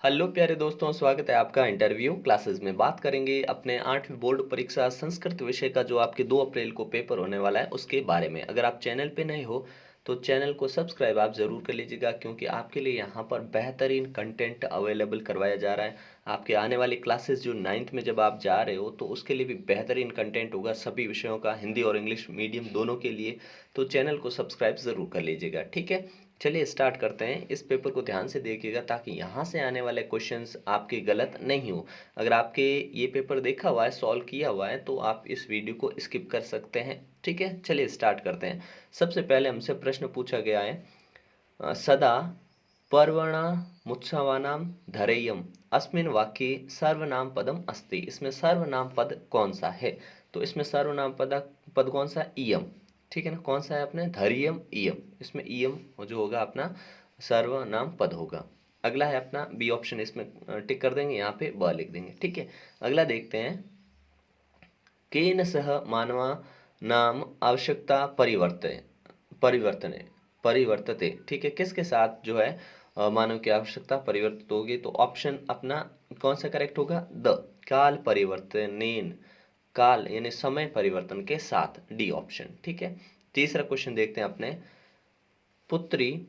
Hello प्यारे दोस्तों, स्वागत है आपका इंटरव्यू क्लासेस में। बात करेंगे अपने 8वीं बोर्ड परीक्षा संस्कृत विषय का जो आपके 2 अप्रैल को पेपर होने वाला है उसके बारे में। अगर आप चैनल पे नए हो तो चैनल को सब्सक्राइब आप ज़रूर कर लीजिएगा, क्योंकि आपके लिए यहाँ पर बेहतरीन कंटेंट अवेलेबल करवाया जा रहा है। आपके आने वाली क्लासेस जो 9th में जब आप जा रहे हो तो उसके लिए भी बेहतरीन कंटेंट होगा, सभी विषयों का, हिंदी और इंग्लिश मीडियम दोनों के लिए। तो चैनल को सब्सक्राइब ज़रूर कर लीजिएगा, ठीक है। चलिए स्टार्ट करते हैं। इस पेपर को ध्यान से देखिएगा ताकि यहाँ से आने वाले क्वेश्चंस आपके गलत नहीं हो। अगर आपके ये पेपर देखा हुआ है, सॉल्व किया हुआ है, तो आप इस वीडियो को स्किप कर सकते हैं, ठीक है। चलिए स्टार्ट करते हैं। सबसे पहले हमसे प्रश्न पूछा गया है, सदा पर्वणामुत्सवानां धैर्यम् अस्मिन् वाक्ये सर्वनाम पदम अस्ति। इसमें सर्वनाम पद कौन सा है? तो इसमें सर्वनाम पद कौन सा है? इयम, ठीक है ना। कौन सा है अपने? धैर्यम इयम। इसमें इयम जो होगा अपना सर्वनाम पद होगा। अगला है अपना बी ऑप्शन, इसमें टिक कर देंगे, यहाँ पे ब लिख देंगे, ठीक है। अगला देखते हैं, केन सह मानवा नाम आवश्यकता परिवर्तने परिवर्तते, ठीक है। किसके साथ जो है मानव की आवश्यकता परिवर्तित होगी? तो ऑप्शन अपना कौन सा करेक्ट होगा? द काल परिवर्तनेन, काल यानी समय परिवर्तन के साथ, डी ऑप्शन, ठीक है। तीसरा क्वेश्चन देखते हैं अपने, पुत्री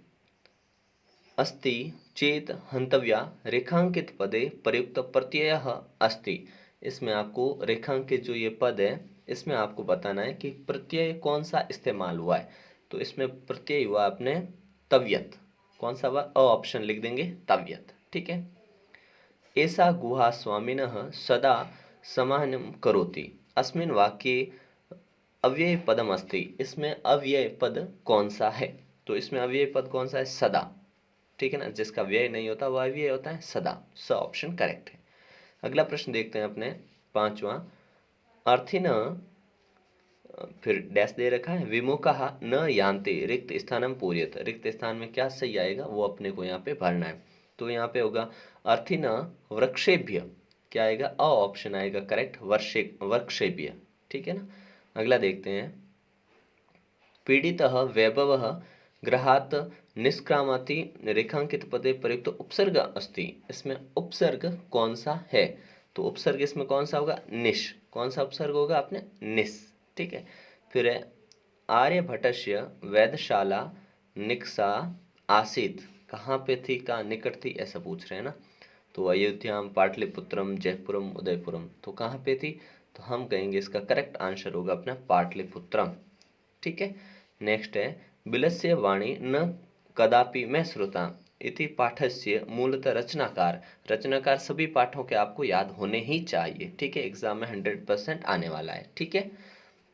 अस्ति चेत हंतव्या रेखांकित पदे प्रयुक्त प्रत्ययः अस्ति। इसमें आपको रेखांकित जो ये पद है इसमें आपको बताना है कि प्रत्यय कौन सा इस्तेमाल हुआ है। तो इसमें प्रत्यय हुआ अपने तव्यत। कौन सा हुआ? अ ऑप्शन लिख देंगे, तव्यत, ठीक है। एषा गुहा स्वामिनः सदा समाहनं करोति अस्मिन् वाक्ये अव्यय पदम अस्ति। इसमें अव्यय पद कौन सा है? तो इसमें अव्यय पद कौन सा है? सदा, ठीक है ना। जिसका व्यय नहीं होता वह अव्यय होता है सदा। स ऑप्शन करेक्ट है। अगला प्रश्न देखते हैं अपने, पांचवा, अर्थिन फिर डैश दे रखा है, विमुखः न यान्ते रिक्त स्थानम पूर्यत। रिक्त स्थान में क्या सही आएगा वो अपने को यहाँ पे भरना है। तो यहाँ पे होगा अर्थिन वृक्षेभ्य, क्या आएगा? अ ऑप्शन आएगा करेक्ट, वृक्षेभ्य, ठीक है ना। अगला देखते हैं, पीड़ितः वैभवः गृहात् निष्क्रामति रेखांकित पदे प्रयुक्त उपसर्ग अस्ति। इसमें उपसर्ग कौन सा है? तो उपसर्ग इसमें कौन सा होगा? निश। कौन सा उपसर्ग होगा अपने? निश, ठीक है। फिर है, आर्यभटस्य वैधशाला निक्सा आसीत। कहाँ पे थी, कहाँ निकट थी, ऐसा पूछ रहे हैं ना। तो अयोध्या, पाटलिपुत्रम, जयपुरम, उदयपुरम, तो कहाँ पे थी? तो हम कहेंगे इसका करेक्ट आंसर होगा अपना पाटलिपुत्रम, ठीक है। नेक्स्ट है, बिलस्य वाणी न कदापि मैं श्रुता इति पाठस्य मूलतः रचनाकार। रचनाकार सभी पाठों के आपको याद होने ही चाहिए, ठीक है। एग्जाम में 100% आने वाला है, ठीक है।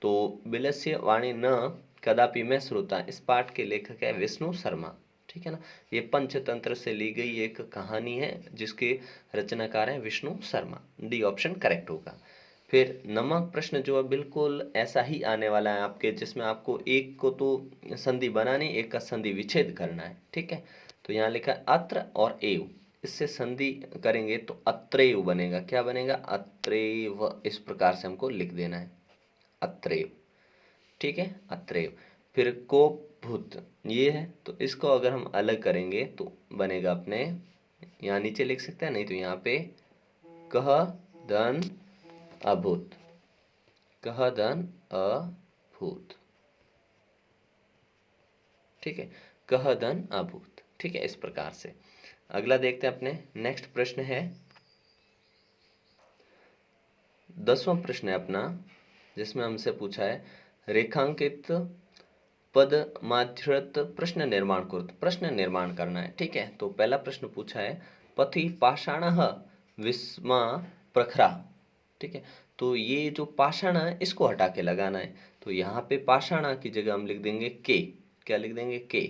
तो बिलस्य वाणी न कदापि मैं श्रोता, इस पाठ के लेखक है विष्णु शर्मा, ठीक है ना। ये पंचतंत्र से ली गई एक कहानी है जिसके रचनाकार हैं Vishnu Sharma, D option correct होगा। फिर नमक प्रश्न जो है बिल्कुल ऐसा ही आने वाला है आपके, जिसमें आपको एक को तो संधि बनानी, एक का संधि विच्छेद करना है, ठीक है। तो यहाँ लिखा है अत्र और एव, इससे संधि करेंगे तो अत्रेव बनेगा। क्या बनेगा? अत्रेव। इस प्रकार से हमको लिख देना है, अत्रेव, ठीक है, अत्रेव। फिर कोपभूत ये है, तो इसको अगर हम अलग करेंगे तो बनेगा अपने, यहाँ नीचे लिख सकते हैं, नहीं तो यहाँ पे कह धन अभूत, कह धन अभूत, ठीक है, कह धन अभूत, ठीक है, इस प्रकार से। अगला देखते हैं अपने, नेक्स्ट प्रश्न है 10वां प्रश्न है अपना, जिसमें हमसे पूछा है, रेखांकित पद माध्यत प्रश्न निर्माण करो। तो प्रश्न निर्माण करना है, ठीक है। तो पहला प्रश्न पूछा है, पथि पाषाणः विस्मा प्रखरा, ठीक है। तो ये जो पाषाण है इसको हटा के लगाना है। तो यहाँ पे पाषाण की जगह हम लिख देंगे के। क्या लिख देंगे? के।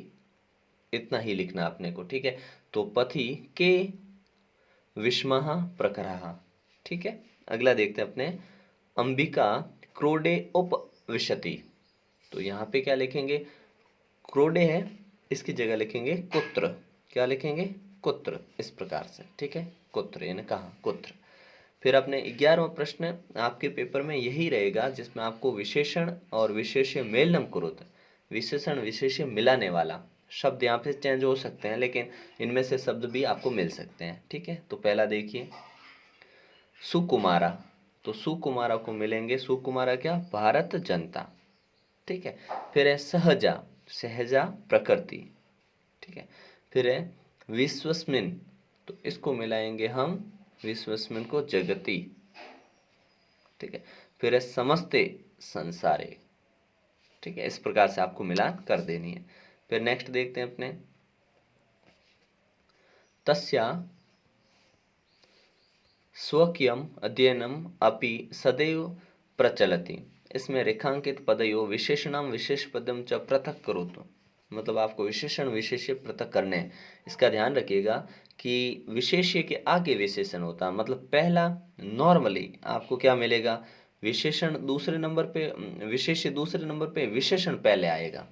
इतना ही लिखना अपने को, ठीक है। तो पथि के विस्मः प्रखरः, ठीक है। अगला देखते हैं अपने, अंबिका क्रोडे उपविशति। तो यहाँ पे क्या लिखेंगे? क्रोडे है, इसकी जगह लिखेंगे कुत्र। क्या लिखेंगे? कुत्र, इस प्रकार से, ठीक है, कुत्र यानी कहाँ, कुत्र। फिर अपने 11वां प्रश्न आपके पेपर में यही रहेगा, जिसमें आपको विशेषण और विशेष्य मेलनम कुरुत, विशेषण विशेष्य मिलाने वाला, शब्द यहाँ पे चेंज हो सकते हैं, लेकिन इनमें से शब्द भी आपको मिल सकते हैं। ठीक है, तो पहला देखिए सुकुमारा, तो सुकुमारा को मिलेंगे, सुकुमारा क्या, भारत जनता। ठीक है, फिर है सहजा, सहजा प्रकृति। ठीक है, फिर है विश्वस्मिन, तो इसको मिलाएंगे हम, विश्वस्मिन को जगति। ठीक है, फिर है समस्ते, संसारे। ठीक है, इस प्रकार से आपको मिलान कर देनी है। फिर नेक्स्ट देखते हैं अपने तस्या स्वकीयम अध्ययनम अपि सदैव प्रचलति। इसमें रेखांकित पदयो विशेषणम विशेष पदम च पृथक करोतु, मतलब आपको विशेषण विशेष्य पृथक करने हैं। इसका ध्यान रखिएगा कि विशेष्य के आगे विशेषण होता है, मतलब पहला नॉर्मली आपको क्या मिलेगा, विशेषण दूसरे नंबर पे, विशेष्य दूसरे नंबर पे, विशेषण पहले आएगा।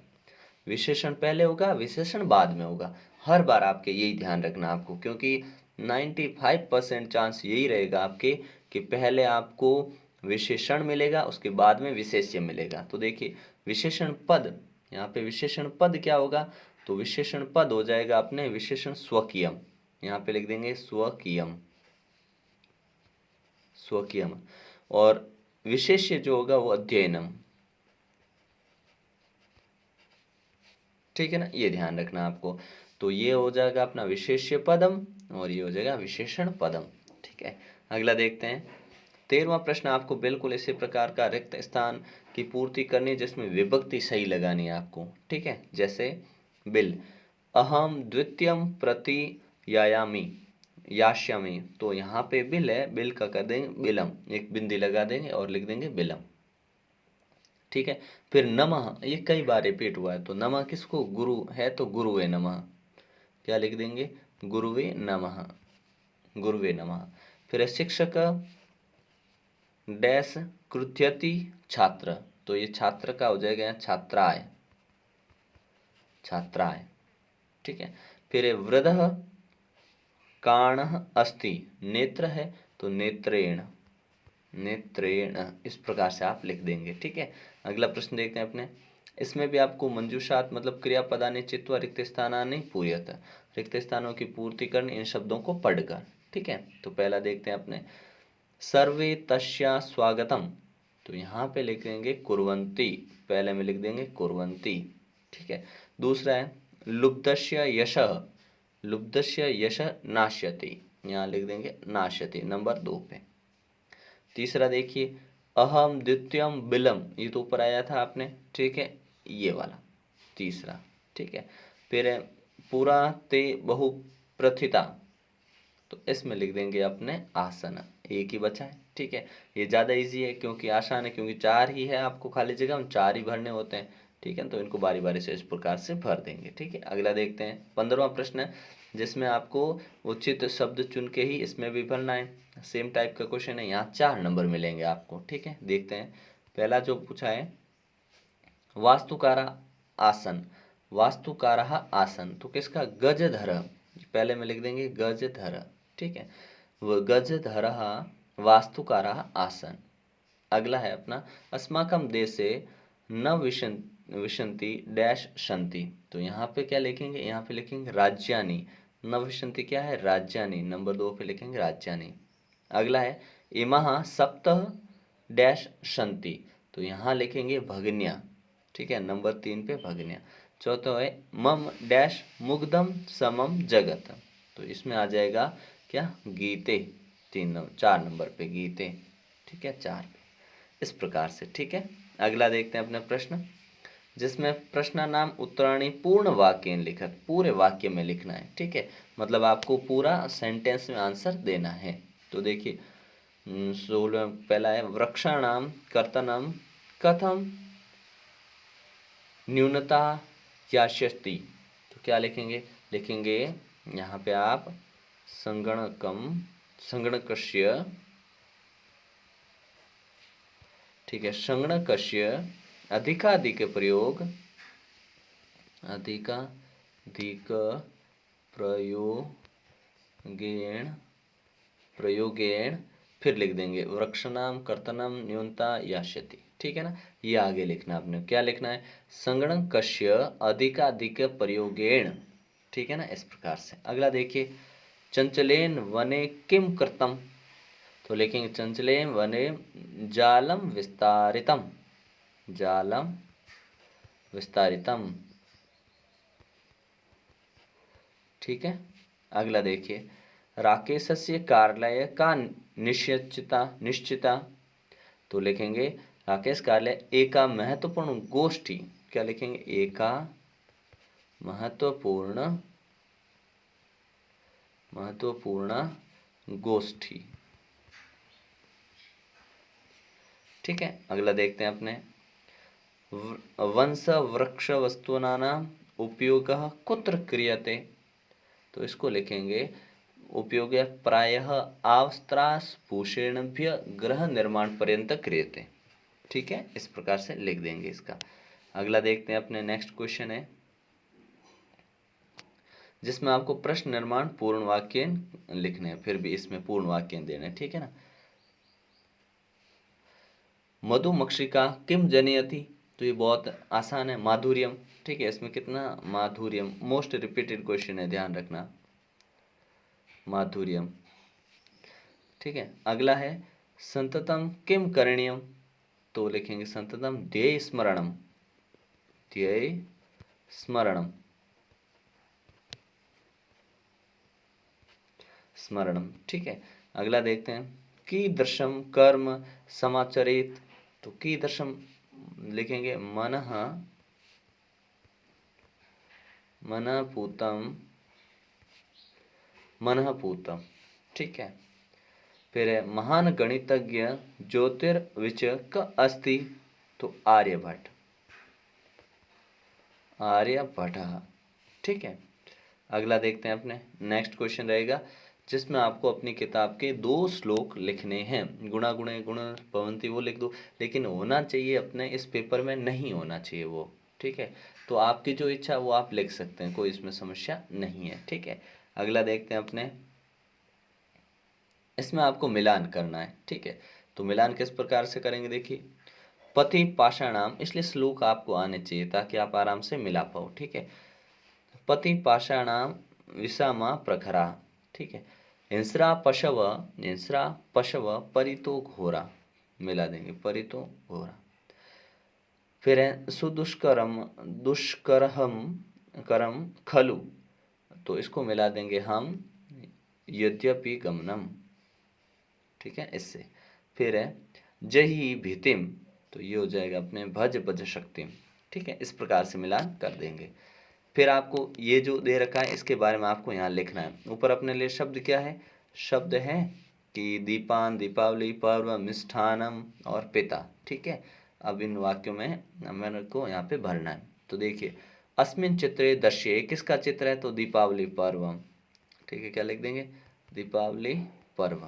विशेषण पहले होगा, विशेषण बाद में होगा। हर बार आपके यही ध्यान रखना आपको, क्योंकि 95% चांस यही रहेगा आपके कि पहले आपको विशेषण मिलेगा, उसके बाद में विशेष्य मिलेगा। तो देखिए विशेषण पद, यहाँ पे विशेषण पद क्या होगा, तो विशेषण पद हो जाएगा अपने विशेषण स्वकीयम। यहाँ पे लिख देंगे स्वकीयम, स्वकीयम। और विशेष्य जो होगा वो अध्ययनम। ठीक है ना, ये ध्यान रखना आपको। तो ये हो जाएगा अपना विशेष्य पदम और ये हो जाएगा विशेषण पदम। ठीक है, अगला देखते हैं 13वां प्रश्न। आपको बिल्कुल इसी प्रकार का रिक्त स्थान की पूर्ति करनी है, जिसमें विभक्ति सही लगानी है आपको। ठीक है, जैसे बिल, अहम द्वितीयम प्रति यायामी, यास्यामी, तो यहाँ पे बिल है, बिल का कर देंगे बिलम, एक बिंदी लगा देंगे और लिख देंगे बिलम। ठीक है, फिर नमः, ये कई बार रिपीट हुआ है, तो नमः किसको, गुरु है तो गुरुवे नमः, क्या लिख देंगे, गुरुवे नमः, गुरुवे नमः। फिर है शिक्षक डैश कृत्यति छात्र, तो ये छात्र का हो जाएगा यहाँ छात्राय, छात्राय। ठीक है, फिर है वृद्धः काणः अस्ति, नेत्र है तो नेत्रेण, नेत्रेण, इस प्रकार से आप लिख देंगे। ठीक है, अगला प्रश्न देखते हैं अपने। इसमें भी आपको मंजूषात मतलब क्रियापदानि चित्वा रिक्त स्थानानि पूर्यत, रिक्त स्थानों की पूर्ति करनी इन शब्दों को पढ़कर। ठीक है, तो पहला देखते हैं अपने सर्वे तस्या स्वागतम, तो यहाँ पे लिख देंगे कुर्वन्ति, पहले में लिख देंगे कुर्वन्ति। ठीक है, दूसरा है लुब्धस्य यशः, लुब्धस्य यशः नाश्यति, यहाँ लिख देंगे नाश्यति नंबर 2 पे। तीसरा देखिए अहम द्वितीयम बिलम, ये तो ऊपर आया था आपने। ठीक है, ये वाला तीसरा। ठीक है, फिर है पुरा ते बहु प्रथिता, तो इसमें लिख देंगे अपने आसन, एक ही बचा है। ठीक है, ये ज़्यादा इजी है क्योंकि आसान है, क्योंकि 4 ही है, आपको खाली जगह हम 4 ही भरने होते हैं। ठीक है, तो इनको बारी बारी से इस प्रकार से भर देंगे। ठीक है, अगला देखते हैं 15वां प्रश्न है, जिसमें आपको उचित शब्द चुन के ही इसमें भी भरना है। सेम टाइप का क्वेश्चन है, यहाँ 4 नंबर मिलेंगे आपको। ठीक है, देखते हैं पहला जो पूछा है वास्तुकारा आसन, वास्तुकारः आसन, तो किसका, गजधर, पहले में लिख देंगे गजधर। ठीक है, वो गजधरः वास्तुकारः आसन। अगला है अपना अस्माकं देशे न विशन्ति डैश शन्ति, तो यहाँ पे क्या लिखेंगे, यहाँ पे लिखेंगे राज्यानि, न विशन्ति क्या है, राज्यानि, नंबर 2 पे लिखेंगे राज्यानि। अगला है इमः सप्तः डैश शन्ति, तो यहाँ लिखेंगे भगिन्या। ठीक है, नंबर 3 पे भगिन्या। चौथा है मम डैश मुग्धम समम जगत, तो इसमें आ जाएगा क्या, गीते, 4 नंबर पे गीते। ठीक है, 4 पे, इस प्रकार से। ठीक है, अगला देखते हैं अपना प्रश्न, जिसमें प्रश्न नाम उत्तराणी पूर्ण वाक्य लिखत, पूरे वाक्य में लिखना है। ठीक है, मतलब आपको पूरा सेंटेंस में आंसर देना है। तो देखिए 16 पहला है वृक्षाणाम कर्तनम कथम न्यूनता यास्यति, तो क्या लिखेंगे, लिखेंगे यहाँ पे आप संगणकम, संगणकस्य, ठीक है, संगणकस्य अधिकाधिक प्रयोग, अधिकाधिक प्रयोगेण, प्रयोगेण, फिर लिख देंगे वृक्षणाम कर्तनम न्यूनता यास्यति। ठीक है ना। ये आगे लिखना है आपने, क्या लिखना है, संगणकस्य अधिकाधिक प्रयोगेण, ठीक है ना, इस प्रकार से। अगला देखिए, चंचलेन वने किम कृतम, तो लिखेंगे चंचलेन वने जालम विस्तारितम, जालम विस्तारितम, ठीक है। अगला देखिए, राकेशस्य कार्यालय का निश्चिता निश्चिता, तो लिखेंगे राकेश कार्यालय एका महत्वपूर्ण गोष्ठी, क्या लिखेंगे, एका महत्वपूर्ण महत्वपूर्ण गोष्ठी, ठीक है। अगला देखते हैं अपने, वंश वृक्ष वस्तूनानाम उपयोगः कुत्र क्रियते, तो इसको लिखेंगे उपयोग प्रायः आस्त्रासभूषेणभ्य गृह निर्माण पर्यंत क्रियते, ठीक है, इस प्रकार से लिख देंगे इसका। अगला देखते हैं अपने, नेक्स्ट क्वेश्चन है जिसमें आपको प्रश्न निर्माण पूर्ण वाक्य लिखने हैं, फिर भी इसमें पूर्ण वाक्य देने, ठीक है ना। मधुमक्षिका किम जनयति, तो ये बहुत आसान है, माधुर्यम, ठीक है। इसमें कितना माधुर्यम, मोस्ट रिपीटेड क्वेश्चन है, ध्यान रखना, माधुर्यम, ठीक है। अगला है संततम किम करणीयम, तो लिखेंगे संततम ध्येय स्मरणम, ध्येय स्मरणम, स्मरणम, ठीक है। अगला देखते हैं, कीदृशम कर्म समाचरित, तो कीदृशम लिखेंगे मनः मनःपूतम, मनःपूतम, ठीक है। फिर है महान गणितज्ञ ज्योतिर्विचक अस्ति, तो आर्यभट्ट, आर्यभट्ट, ठीक है। अगला देखते हैं अपने, नेक्स्ट क्वेश्चन रहेगा जिसमें आपको अपनी किताब के 2 श्लोक लिखने हैं, गुणा गुणे गुण भवन्ति वो लिख दो, लेकिन होना चाहिए अपने इस पेपर में, नहीं होना चाहिए वो, ठीक है। तो आपकी जो इच्छा वो आप लिख सकते हैं, कोई इसमें समस्या नहीं है, ठीक है। अगला देखते हैं अपने, इसमें आपको मिलान करना है, ठीक है। तो मिलान किस प्रकार से करेंगे, देखिए, पति पाषाणाम, इसलिए श्लोक आपको आने चाहिए ताकि आप आराम से मिला पाओ, ठीक है। पति पाषाणाम विषामा प्रखरा, ठीक है। हिंस्रा पशव परितो घोरा, मिला देंगे, परितो घोरा। फिर है सुदुष्करम दुष्करहम करम खलु, तो इसको मिला देंगे हम यद्यपि गमनम, ठीक है, इससे। फिर है जही भीतिम, तो ये हो जाएगा अपने भज भज शक्तिम, ठीक है, इस प्रकार से मिलान कर देंगे। फिर आपको ये जो दे रखा है इसके बारे में आपको यहाँ लिखना है। ऊपर अपने लिए शब्द क्या है, शब्द है कि दीपान, दीपावली, पर्व, मिष्ठानम और पिता, ठीक है। अब इन वाक्यों में मेरे को यहाँ पे भरना है। तो देखिए, अस्मिन चित्रे दृश्ये, किसका चित्र है, तो दीपावली पर्व, ठीक है, क्या लिख देंगे, दीपावली पर्व,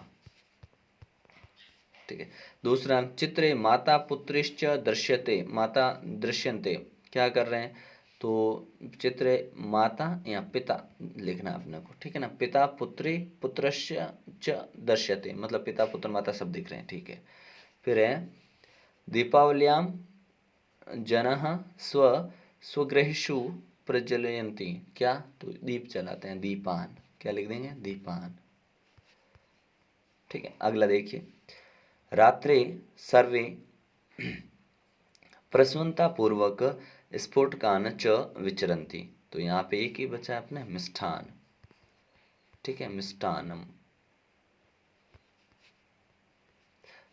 ठीक है। दूसरा, चित्रे माता पुत्रिश्च दृश्यते, माता दृश्यन्ते, क्या कर रहे हैं, तो चित्र माता या पिता लिखना अपने को, ठीक है ना। पिता पुत्री पुत्रस्य च दर्श्यते, मतलब पिता पुत्र माता सब दिख रहे हैं, ठीक है। फिर है दीपावल्याम जनः स्वगृहेषु प्रज्वलयन्ति, क्या, तो दीप जलाते हैं, दीपान, क्या लिख देंगे, दीपान, ठीक है। अगला देखिए, रात्रे सर्वे प्रसूनतापूर्वक स्फोटकान च विचरन्ति, तो यहाँ पे एक ही बचा है अपने मिष्ठान, ठीक है, मिष्टानम,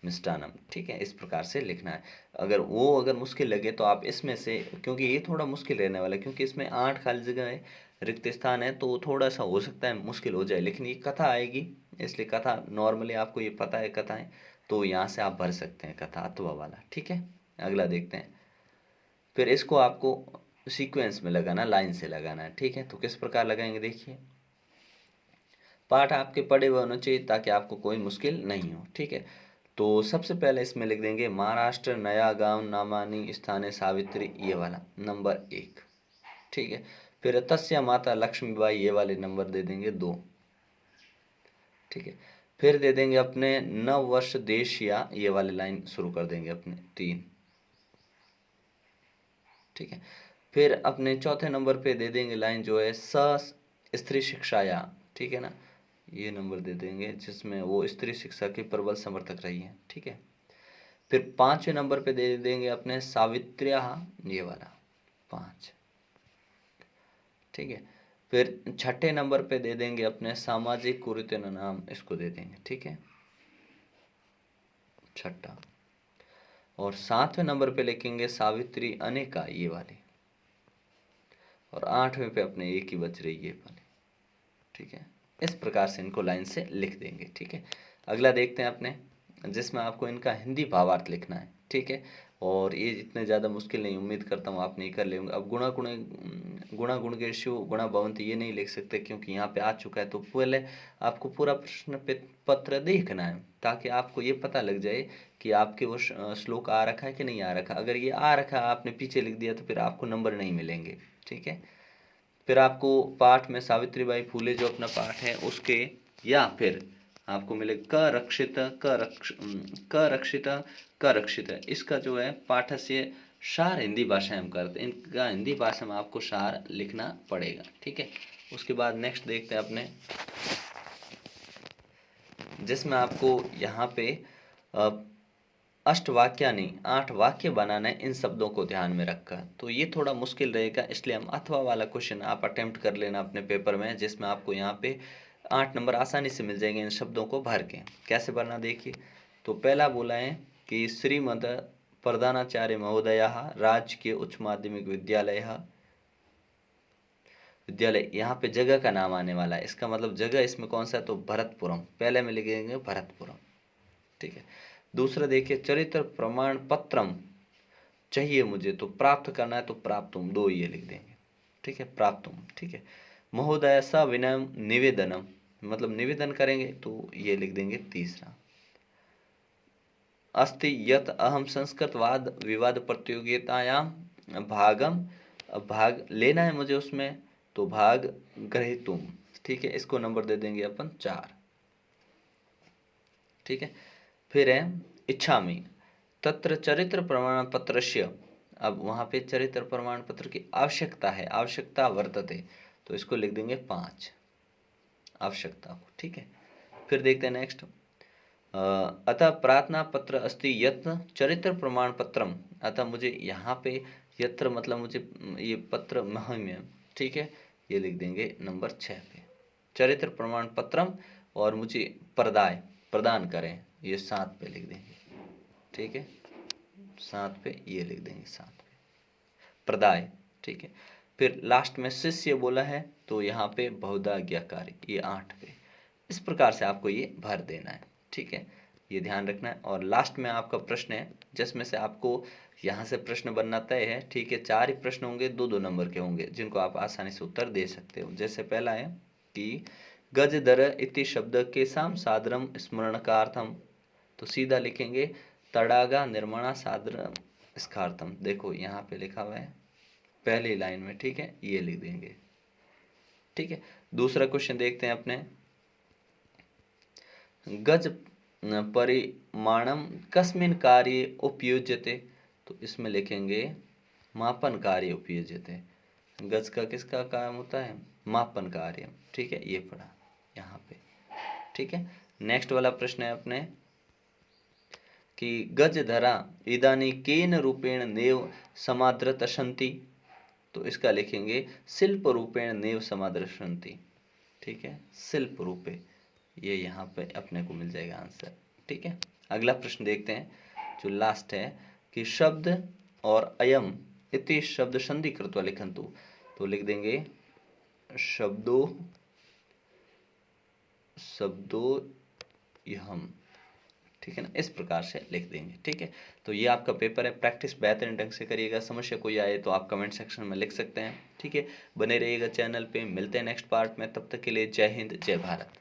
मिष्टानम, ठीक है, इस प्रकार से लिखना है। अगर मुश्किल लगे तो आप इसमें से, क्योंकि ये थोड़ा मुश्किल रहने वाला है, क्योंकि इसमें 8 खाली जगह है, रिक्त स्थान है, तो थोड़ा सा हो सकता है मुश्किल हो जाए, लेकिन ये कथा आएगी, इसलिए कथा नॉर्मली आपको ये पता है कथा है, तो यहाँ से आप भर सकते हैं कथा अथवा वाला, ठीक है। अगला देखते हैं, फिर इसको आपको सीक्वेंस में लगाना, लाइन से लगाना है, ठीक है। तो किस प्रकार लगाएंगे, देखिए, पाठ आपके पढ़े हुए होने चाहिए ताकि आपको कोई मुश्किल नहीं हो, ठीक है। तो सबसे पहले इसमें लिख देंगे महाराष्ट्र नया गांव नामानी स्थाने सावित्री, ये वाला नंबर 1, ठीक है। फिर तस्य माता लक्ष्मीबाई, ये वाले नंबर दे देंगे 2, ठीक है। फिर दे देंगे अपने नव वर्ष देश या, ये वाली लाइन शुरू कर देंगे अपने 3, ठीक है। फिर अपने चौथे नंबर पे दे देंगे लाइन जो है स स्त्री शिक्षाया, ठीक है ना, ये नंबर दे देंगे जिसमें वो स्त्री शिक्षा की प्रबल समर्थक रही है, ठीक है। फिर पांचवें नंबर पे दे देंगे अपने सावित्र्या, ये वाला 5, ठीक है। फिर छठे नंबर पे दे देंगे अपने सामाजिक कुरीतियों नाम, इसको दे देंगे, ठीक है, छठा। और सातवें नंबर पे लिखेंगे सावित्री अनेका, ये वाली। और आठवें पे अपने एक ही बच रही, ये वाली, ठीक है। इस प्रकार से इनको लाइन से लिख देंगे, ठीक है। अगला देखते हैं अपने, जिसमें आपको इनका हिंदी भावार्थ लिखना है, ठीक है। और ये इतने ज़्यादा मुश्किल नहीं, उम्मीद करता हूँ आप नहीं कर लेंगे। अब गुणा गुणगेशु गुणा भवन्ति ये नहीं लिख सकते क्योंकि यहाँ पे आ चुका है। तो पहले आपको पूरा प्रश्न पत्र देखना है ताकि आपको ये पता लग जाए कि आपके वो श्लोक आ रखा है कि नहीं आ रखा। अगर ये आ रखा है आपने पीछे लिख दिया तो फिर आपको नंबर नहीं मिलेंगे, ठीक है। फिर आपको पाठ में सावित्रीबाई फूले जो अपना पाठ है उसके, या फिर आपको मिले क रक्षित क रक्षित क रक्षित, इसका जो है पाठस्य सार हिंदी भाषा में करते हैं, इनका हिंदी भाषा में आपको सार लिखना पड़ेगा, ठीक है। उसके बाद नेक्स्ट देखते हैं अपने, जिसमें आपको यहाँ पे अष्टवाक्यानि 8 वाक्य बनाना है इन शब्दों को ध्यान में रखकर। तो ये थोड़ा मुश्किल रहेगा, इसलिए हम अथवा वाला क्वेश्चन आप अटेम्प्ट कर लेना अपने पेपर में, जिसमें आपको यहाँ पे 8 नंबर आसानी से मिल जाएंगे इन शब्दों को भर के। कैसे भरना देखिए। तो पहला बोला है कि श्रीमद प्रधानाचार्य महोदया राजकीय उच्च माध्यमिक विद्यालय, यहाँ पे जगह का नाम आने वाला है। इसका मतलब जगह इसमें कौन सा है, तो भरतपुरम, पहले में लिखेंगे भरतपुरम, ठीक है। दूसरा देखिए चरित्र प्रमाण पत्रम चाहिए मुझे, तो प्राप्त करना है तो प्राप्तुम, 2 ये लिख देंगे, ठीक है, प्राप्तुम, ठीक है। महोदय स विनयम निवेदनम, मतलब निवेदन करेंगे तो ये लिख देंगे तीसरा। अस्ति यत अहम संस्कृत वाद विवाद प्रतियोगितायाम भाग लेना है मुझे उसमें, तो भाग ग्रहीतुम, ठीक है, इसको नंबर दे देंगे अपन 4, ठीक है। फिर है इच्छामि तत्र चरित्र प्रमाण पत्रस्य, अब वहाँ पे चरित्र प्रमाण पत्र की आवश्यकता है, आवश्यकता वर्तते, तो इसको लिख देंगे 5 आवश्यकता को, ठीक है। फिर देखते हैं नेक्स्ट, अतः प्रार्थना पत्र अस्ति यत्न चरित्र प्रमाण पत्रम, अतः मुझे यहाँ पे यत्र मतलब मुझे ये पत्र में, ठीक है, ये लिख देंगे नंबर 6 पे चरित्र प्रमाण पत्रम, और मुझे प्रदान करें, ये 7 पे लिख देंगे, ठीक है, 7 पे ये लिख देंगे, 7 पे प्रदाय, ठीक है। फिर लास्ट में शिष्य बोला है तो यहाँ पे बहुधाज्ञाकारी, ये 8 पे। इस प्रकार से आपको ये भर देना है, ठीक है, ये ध्यान रखना है। और लास्ट में आपका प्रश्न है जिसमें से आपको यहाँ से प्रश्न बनना तय है, ठीक है। 4 ही प्रश्न होंगे, 2-2 नंबर के होंगे जिनको आप आसानी से उत्तर दे सकते हो। जैसे पहला है कि गजधर इति शब्द के साम सादरम स्मरणकार्थम, तो सीधा लिखेंगे तड़ागा निर्माणा सादरम स्कार्थम, देखो यहाँ पे लिखा हुआ है पहली लाइन में, ठीक है, ये लिख देंगे, ठीक है। दूसरा क्वेश्चन देखते हैं अपने, गज परिमाणम कस्मिन कार्य उपयुज्यते, तो इसमें लिखेंगे मापन कार्य उपयुज्यते। गज का किसका काम होता है, मापन कार्य, ठीक है, ये पढ़ा यहाँ पे, ठीक है। नेक्स्ट वाला प्रश्न है अपने कि गज धरा इदानी केन रूपेण नेव समादृतशन्ति, तो इसका लिखेंगे शिल्प रूपेण नेव समादृतशन्ति, ठीक है, शिल्प रूपे, ये यहाँ पे अपने को मिल जाएगा आंसर, ठीक है। अगला प्रश्न देखते हैं जो लास्ट है कि शब्द और अयम इति शब्द संधि कृत्वा लिखन्तु, तो लिख देंगे शब्दों यहम, ठीक है ना, इस प्रकार से लिख देंगे, ठीक है। तो ये आपका पेपर है, प्रैक्टिस बेहतरीन ढंग से करिएगा। समस्या कोई आए तो आप कमेंट सेक्शन में लिख सकते हैं, ठीक है। बने रहिएगा चैनल पे, मिलते हैं नेक्स्ट पार्ट में, तब तक के लिए जय हिंद जय भारत।